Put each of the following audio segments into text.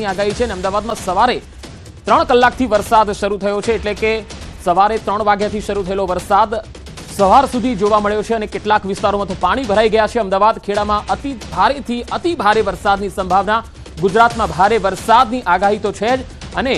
વરસાદની આગાહી છે અને અમદાવાદમાં સવારે 3 કલાકથી વરસાદ શરૂ થયો છે, એટલે કે સવારે 3 વાગ્યાથી શરૂ થયેલો વરસાદ સવાર સુધી જોવા મળ્યો છે અને કેટલાક વિસ્તારોમાં તો પાણી ભરાઈ ગયા છે। અમદાવાદ ખેડામાં અતિ ભારેથી અતિ ભારે વરસાદની સંભાવના। ગુજરાતમાં ભારે વરસાદની આગાહી તો છે જ અને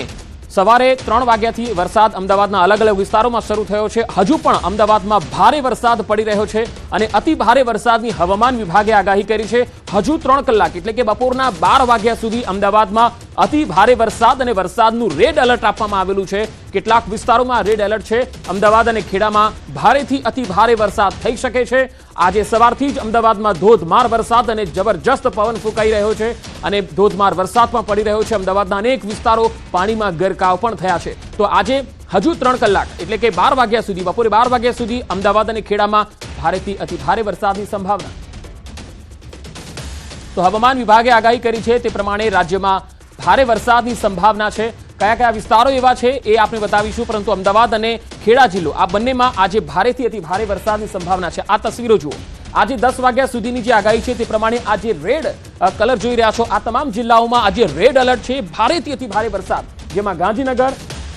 સવારે 3 વાગ્યાથી વરસાદ અમદાવાદના અલગ અલગ વિસ્તારોમાં શરૂ થયો છે। હજુ પણ અમદાવાદમાં ભારે વરસાદ પડી રહ્યો છે અને અતિ ભારે વરસાદની હવામાન વિભાગે આગાહી કરી છે। હજુ 3 કલાક એટલે કે બપોરના 12 વાગ્યા સુધી અમદાવાદમાં અતિ ભારે વરસાદ અને વરસાદનું રેડ એલર્ટ આપવામાં આવેલું છે। કેટલાક વિસ્તારોમાં રેડ એલર્ટ છે। અમદાવાદ અને ખેડામાં ભારેથી અતિ ભારે વરસાદ થઈ શકે છે। આજે સવારથી જ અમદાવાદમાં ધોધમાર વરસાદ અને જબરજસ્ત પવન ફૂંકાઈ રહ્યો છે અને ધોધમાર વરસાદ પણ પડી રહ્યો છે। અમદાવાદના અનેક વિસ્તારો પાણીમાં ગરકાવ પણ થયા છે। તો આજે હજુ 3 કલાક એટલે કે 12 વાગ્યા સુધી, બપોરે 12 વાગ્યા સુધી અમદાવાદ અને ખેડામાં ભારેથી અતિ ભારે વરસાદની સંભાવના। તો હવામાન વિભાગે આગાહી કરી છે તે પ્રમાણે રાજ્યમાં ભારે વરસાદની સંભાવના છે। કયા કયા વિસ્તારો એવા છે એ આપણે બતાવીશું, પરંતુ અમદાવાદ અને ખેડા જિલ્લો આ બંનેમાં આજે ભારેથી અતિ ભારે વરસાદની સંભાવના છે। આ તસવીરો જુઓ, આજે 10 વાગ્યા સુધીની જે આગાહી છે તે પ્રમાણે આજે રેડ કલર જોઈ રહ્યા છો। આ તમામ જિલ્લાઓમાં આજે રેડ એલર્ટ છે। ભારેથી અતિ ભારે વરસાદ, જેમાં ગાંધીનગર,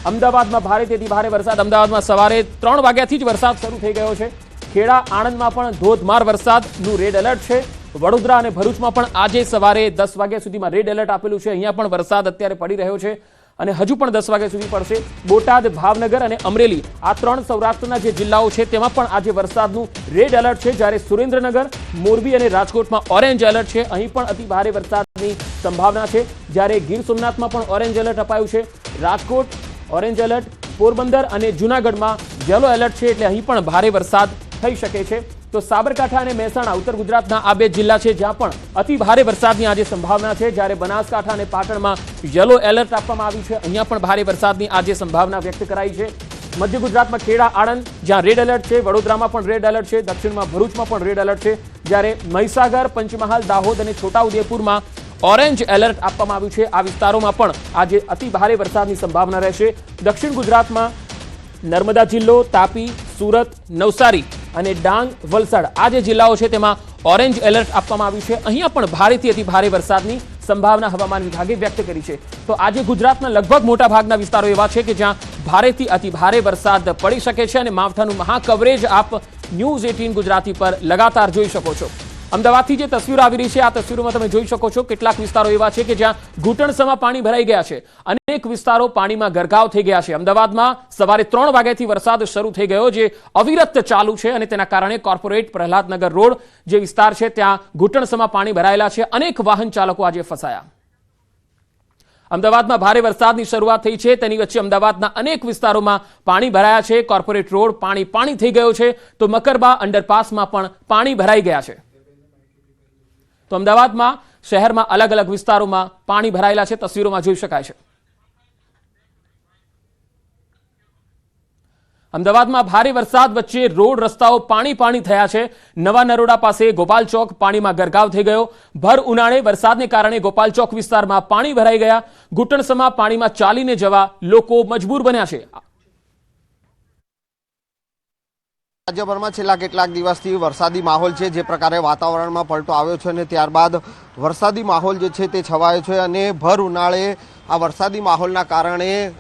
અમદાવાદમાં ભારેથી અતિ ભારે વરસાદ। અમદાવાદમાં સવારે 3 વાગ્યાથી જ વરસાદ શરૂ થઈ ગયો છે। ખેડા, આણંદમાં પણ ધોધમાર વરસાદનું રેડ એલર્ટ છે। વડોદરા અને ભરૂચમાં પણ આજે સવારે 10 વાગ્યા સુધીમાં રેડ એલર્ટ આપેલું છે। અહીંયા પણ વરસાદ અત્યારે પડી રહ્યો છે અને હજુ પણ 10 વાગ્યા સુધી પડશે। બોટાદ, ભાવનગર અને અમરેલી આ 3 સૌરાષ્ટ્રના જે જિલ્લાઓ છે તેમાં પણ આજે વરસાદનું રેડ એલર્ટ છે, જ્યારે સુરેન્દ્રનગર, મોરબી અને રાજકોટમાં ઓરેન્જ એલર્ટ છે। અહીં પણ અતિ ભારે વરસાદની સંભાવના છે, જ્યારે ગીર સોમનાથમાં પણ ઓરેન્જ એલર્ટ અપાયું છે। રાજકોટ ઓરેન્જ એલર્ટ, પોરબંદર અને જૂનાગઢમાં યલો એલર્ટ છે, એટલે અહીં પણ ભારે વરસાદ થઈ શકે છે। તો સાબરકાંઠા અને મહેસાણા ઉત્તર ગુજરાતના આ 2 જિલ્લા છે જ્યાં પણ અતિ ભારે વરસાદની આજે સંભાવના છે, જ્યારે બનાસકાંઠા અને પાટણમાં યલો એલર્ટ આપવામાં આવ્યું છે। અહીંયા પણ ભારે વરસાદની આજે સંભાવના વ્યક્ત કરાઈ છે। મધ્ય ગુજરાતમાં ખેડા, આણંદ જ્યાં રેડ એલર્ટ છે, વડોદરામાં પણ રેડ એલર્ટ છે, દક્ષિણમાં ભરૂચમાં પણ રેડ એલર્ટ છે, જ્યારે મહીસાગર, પંચમહાલ, દાહોદ અને છોટાઉદેપુરમાં ઓરેન્જ એલર્ટ આપવામાં આવ્યું છે। આ વિસ્તારોમાં પણ આજે અતિ ભારે વરસાદની સંભાવના રહેશે। દક્ષિણ ગુજરાતમાં નર્મદા જિલ્લો, તાપી, સુરત, નવસારી અને ડાંગ, વલસાડ આ જે જિલ્લાઓ છે તેમાં ઓરેન્જ એલર્ટ આપવામાં આવ્યું છે। અહીંયા પણ ભારેથી અતિ ભારે વરસાદની સંભાવના હવામાન વિભાગે વ્યક્ત કરી છે। તો આજે ગુજરાતના લગભગ મોટા ભાગના વિસ્તારો એવા છે કે જ્યાં ભારેથી અતિ ભારે વરસાદ પડી શકે છે અને માવઠાનું મહા કવરેજ આપ ન્યૂઝ 18 ગુજરાતી પર લગાતાર જોઈ શકો છો। અમદાવાદથી જે તસવીરો આવી રહી છે આ તસવીરોમાં તમે જોઈ શકો છો કેટલાક વિસ્તારો એવા છે કે જ્યાં ઘૂંટણસમાં પાણી ભરાઈ ગયા છે। અનેક વિસ્તારો પાણીમાં ગરકાવ થઈ ગયા છે। અમદાવાદમાં સવારે 3 વાગ્યાથી વરસાદ શરૂ થઈ ગયો, જે અવિરત ચાલુ છે અને તેના કારણે કોર્પોરેટ, પ્રહલાદનગર રોડ જે વિસ્તાર છે ત્યાં ઘૂંટણસમાં પાણી ભરાયેલા છે। અનેક વાહન ચાલકો આજે ફસાયા। અમદાવાદમાં ભારે વરસાદની શરૂઆત થઈ છે, તેની વચ્ચે અમદાવાદના અનેક વિસ્તારોમાં પાણી ભરાયા છે। કોર્પોરેટ રોડ પાણી થઈ ગયો છે, તો મકરબા અંડરપાસમાં પણ પાણી ભરાઈ ગયા છે। તો અમદાવાદમાં શહેરમાં અલગ અલગ વિસ્તારોમાં પાણી ભરાયેલા છે, તસવીરોમાં જોઈ શકાય છે। અમદાવાદમાં ભારે વરસાદ વચ્ચે રોડ રસ્તાઓ પાણી થયા છે। નવા નરોડા પાસે ગોપાલ ચોક પાણીમાં ગરકાવ થઈ ગયો। ભર ઉનાળે વરસાદને કારણે ગોપાલ ચોક વિસ્તારમાં પાણી ભરાઈ ગયા। ઘૂંટણસમાં પાણીમાં ચાલીને જવા લોકો મજબૂર બન્યા છે। રાજ્યભરમાં છેલ્લા કેટલાક દિવસથી વરસાદી માહોલ છે, જે પ્રકારે વાતાવરણમાં પલટો આવ્યો છે અને ત્યારબાદ વરસાદી માહોલ જે છે તે છવાયો છે અને ભર ઉનાળે આ વરસાદી માહોલના કારણે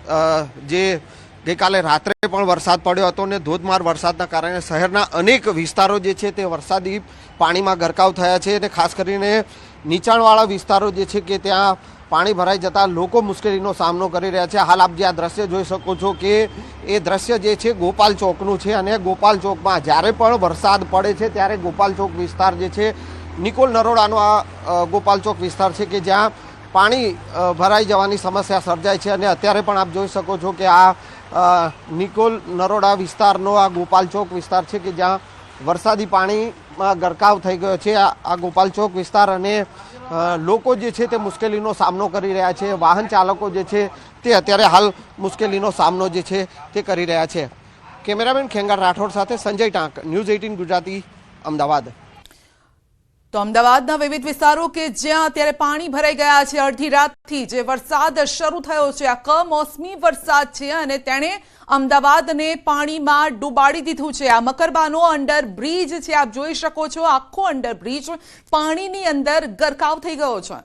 જે ગઈકાલે રાત્રે પણ વરસાદ પડ્યો હતો અને ધોધમાર વરસાદના કારણે શહેરના અનેક વિસ્તારો જે છે તે વરસાદી પાણીમાં ગરકાવ થયા છે અને ખાસ કરીને નીચાણવાળા વિસ્તારો જે છે કે ત્યાં પાણી ભરાઈ જતા લોકો મુશ્કેલીનો સામનો કરી રહ્યા છે। હાલ આપ જે આ દ્રશ્ય જોઈ શકો છો કે એ દ્રશ્ય જે છે ગોપાલ ચોકનું છે અને ગોપાલ ચોકમાં જ્યારે પણ વરસાદ પડે છે ત્યારે ગોપાલ ચોક વિસ્તાર જે છે, નિકોલ નરોડાનો આ ગોપાલ ચોક વિસ્તાર છે કે જ્યાં પાણી ભરાઈ જવાની સમસ્યા સર્જાય છે અને અત્યારે પણ આપ જોઈ શકો છો કે આ નિકોલ નરોડા વિસ્તારનો આ ગોપાલ ચોક વિસ્તાર છે કે જ્યાં વરસાદી પાણીમાં ગરકાવ થઈ ગયો છે। આ ગોપાલ ચોક વિસ્તાર અને લોકો જે છે તે મુશ્કેલીનો સામનો કરી રહ્યા છે। વાહન ચાલકો જે છે તે અત્યારે હાલ મુશ્કેલીનો સામનો જે છે તે કરી રહ્યા છે। કેમેરામેન ખેંગાર રાઠોડ સાથે સંજય ટાંક, ન્યૂઝ 18 ગુજરાતી, અમદાવાદ। તો અમદાવાદના વિવિધ વિસ્તારો કે જ્યાં અત્યારે પાણી ભરાઈ ગયા છે। અડધી રાતથી જે વરસાદ શરૂ થયો છે આ કમોસમી વરસાદ છે અને તેણે અમદાવાદને પાણીમાં ડૂબાડી દીધું છે। આ મકરબાનો અંડરબ્રિજ છે, આપ જોઈ શકો છો આખો અંડરબ્રિજ પાણીની અંદર ગરકાવ થઈ ગયો છે।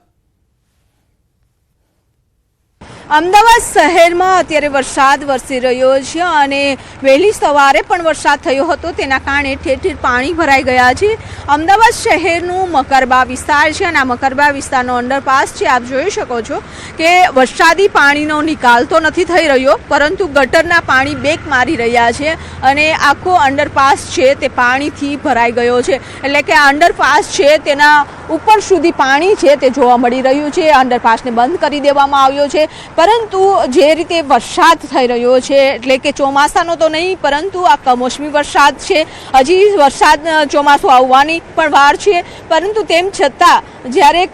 અમદાવાદ શહેરમાં અત્યારે વરસાદ વરસી રહ્યો છે અને વહેલી સવારે પણ વરસાદ થયો હતો, તેના કારણે ઠેર ઠેર પાણી ભરાઈ ગયા છે. અમદાવાદ શહેરનું મકરબા વિસ્તાર છે અને આ મકરબા વિસ્તારનો અંડરપાસ છે. આપ જોઈ શકો છો કે વરસાદી પાણીનો નિકાલ તો નથી થઈ રહ્યો, પરંતુ ગટરના પાણી બેક મારી રહ્યા છે અને આખો અંડરપાસ છે તે પાણીથી ભરાઈ ગયો છે. એટલે કે આ અંડરપાસ છે તેના ઉપર સુધી પાણી છે તે જોવા મળી રહ્યું છે. અંડરપાસને બંધ કરી દેવામાં આવ્યો છે, પરંતુ જે રીતે વરસાદ થઈ રહ્યો છે, એટલે કે ચોમાસાનો તો નહીં પરંતુ આ કમોસમી વરસાદ છે. હજી વરસાદ ચોમાસું આવવાની પણ વાર છે, પરંતુ તેમ છતાં જ્યારે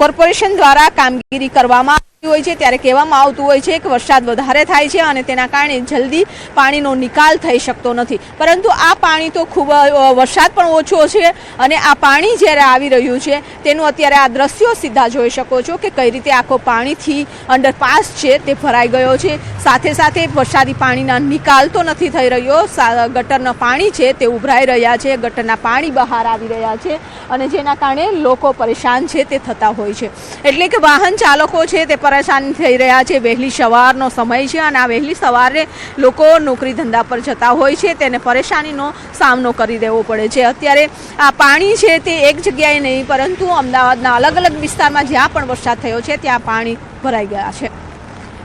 કોર્પોરેશન દ્વારા કામગીરી કરવામાં હોય છે ત્યારે કહેવામાં આવતું હોય છે કે વરસાદ વધારે થાય છે અને તેના કારણે જલ્દી પાણીનો નિકાલ થઈ શકતો નથી. પરંતુ આ પાણી તો ખૂબ વરસાદ પણ ઓછો છે અને આ પાણી જ્યારે આવી રહ્યું છે તેનું અત્યારે આ દ્રશ્યો સીધા જોઈ શકો છો કે કઈ રીતે આખો પાણીથી અંડરપાસ છે તે ભરાઈ ગયો છે. સાથે સાથે વરસાદી પાણીના નિકાલ તો નથી થઈ રહ્યો, ગટરના પાણી છે તે ઉભરાઈ રહ્યા છે, ગટરના પાણી બહાર આવી રહ્યા છે અને જેના કારણે લોકો પરેશાન છે તે થતા હોય છે. એટલે કે વાહન ચાલકો છે તે પરેશાન થઈ રહ્યા છે. વહેલી સવારનો સમય છે અને આ વહેલી સવારે લોકો નોકરી ધંધા પર જતા હોય છે, તેને પરેશાનીનો સામનો કરી દેવો પડે છે. અત્યારે આ પાણી છે તે એક જગ્યાએ નહીં પરંતુ અમદાવાદના અલગ અલગ વિસ્તારમાં જ્યાં પણ વરસાદ થયો છે ત્યાં પાણી ભરાઈ ગયા છે.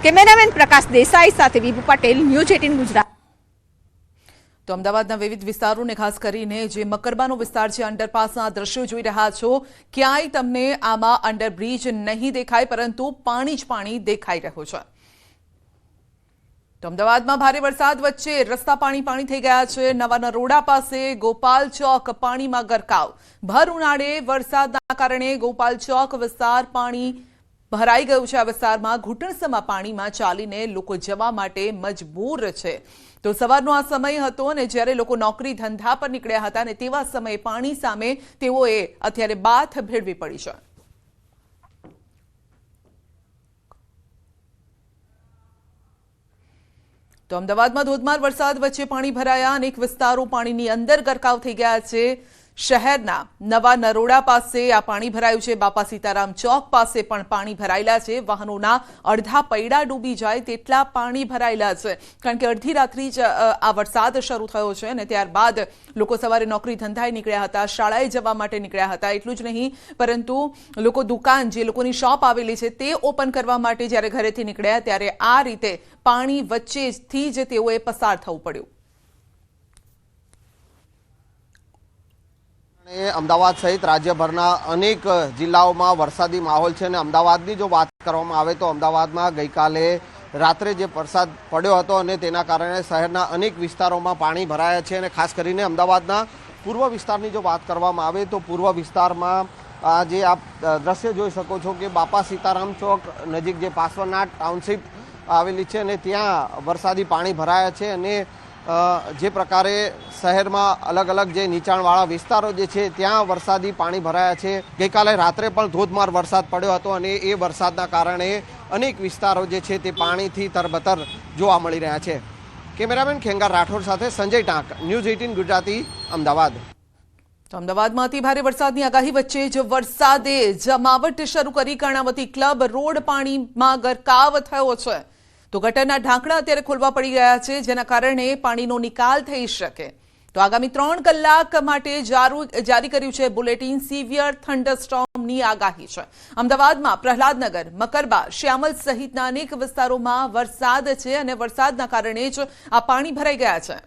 કેમેરામેન પ્રકાશ દેસાઈ સાથે વિભુ પટેલ, ન્યૂઝ 18 ગુજરાત. તો અમદાવાદના વિવિધ વિસ્તારોને ખાસ કરીને જે મકરબાનો વિસ્તાર છે, અંડરપાસના દ્રશ્યો જોઈ રહ્યા છો. ક્યાંય તમને આમાં અંડરબ્રિજ નહીં દેખાય, પરંતુ પાણી જ પાણી દેખાઈ રહ્યું છે. તો અમદાવાદમાં ભારે વરસાદ વચ્ચે રસ્તા પાણી થઈ ગયા છે. નવા નરોડા પાસે ગોપાલ ચોક પાણીમાં ગરકાવ. ભર ઉનાળે વરસાદના કારણે ગોપાલ ચોક વિસ્તાર પાણી ભરાઈ ગયું છે. આ વિસ્તારમાં ઘૂંટણસમાં પાણીમાં ચાલીને લોકો જવા માટે મજબૂર છે. તો સવારનો આ સમય હતો અને જ્યારે લોકો નોકરી ધંધા પર નીકળ્યા હતા અને તેવા સમયે પાણી સામે તેઓએ અત્યારે બાથ ભેળવી પડી છે. તો અમદાવાદમાં ધોધમાર વરસાદ વચ્ચે પાણી ભરાયા, અનેક વિસ્તારો પાણીની અંદર ગરકાવ થઈ ગયા છે. શહેરના નવા નરોડા પાસે આ પાણી ભરાયું છે. બાપા સીતારામ ચોક પાસે પણ પાણી ભરાયેલા છે. વાહનોના અડધા પૈડા ડૂબી જાય તેટલા પાણી ભરાયેલા છે, કારણ કે અડધી રાત્રિ જ આ વરસાદ શરૂ થયો છે અને ત્યારબાદ લોકો સવારે નોકરી ધંધાએ નીકળ્યા હતા, શાળાએ જવા માટે નીકળ્યા હતા. એટલું જ નહીં પરંતુ લોકો દુકાન, જે લોકોની શોપ આવેલી છે તે ઓપન કરવા માટે જ્યારે ઘરેથી નીકળ્યા ત્યારે આ રીતે પાણી વચ્ચેથી જ તેઓએ પસાર થવું પડ્યું. અમદાવાદ સહિત રાજ્યભરના અનેક જિલ્લાઓમાં વરસાદી માહોલ છે અને અમદાવાદની જો વાત કરવામાં આવે તો અમદાવાદમાં ગઈકાલે રાત્રે જે વરસાદ પડ્યો હતો અને તેના કારણે શહેરના અનેક વિસ્તારોમાં પાણી ભરાયા છે. અને ખાસ કરીને અમદાવાદના પૂર્વ વિસ્તારની જો વાત કરવામાં આવે તો પૂર્વ વિસ્તારમાં જે આપ દ્રશ્ય જોઈ શકો છો કે બાપા સીતારામ ચોક નજીક જે પાસવનાથ ટાઉનશીપ આવેલી છે અને ત્યાં વરસાદી પાણી ભરાયા છે. અને જે પ્રકારે શહેરમાં અલગ અલગ જે નીચાણવાળા વિસ્તારો જે છે ત્યાં વરસાદી પાણી ભરાયા છે. ગઈકાલે રાત્રે પણ ધોધમાર વરસાદ પડ્યો હતો અને એ વરસાદના કારણે અનેક વિસ્તારો જે છે તે પાણીથી તરબતર જોવા મળી રહ્યા છે. કેમેરામેન ખેંગાર રાઠોડ સાથે સંજય ટાંક, ન્યૂઝ 18 ગુજરાતી, અમદાવાદ. તો અમદાવાદમાં અતિ ભારે વરસાદની આગાહી વચ્ચે જ વરસાદે જમાવટ શરૂ કરી. કર્ણાવતી ક્લબ રોડ પાણીમાં ગરકાવ થયો છે. તો ગટરના ઢાંકણા અત્યારે ખોલવા પડી ગયા છે, જેના કારણે પાણીનો નિકાલ થઈ શકે. તો આગામી 3 કલાક માટે જારી કર્યું છે બુલેટિન. સિવિયર થંડરસ્ટોર્મની આગાહી છે. અમદાવાદમાં પ્રહલાદનગર, મકરબા, શ્યામલ સહિતના અનેક વિસ્તારોમાં વરસાદ છે અને વરસાદના કારણે જ આ પાણી ભરાઈ ગયા છે.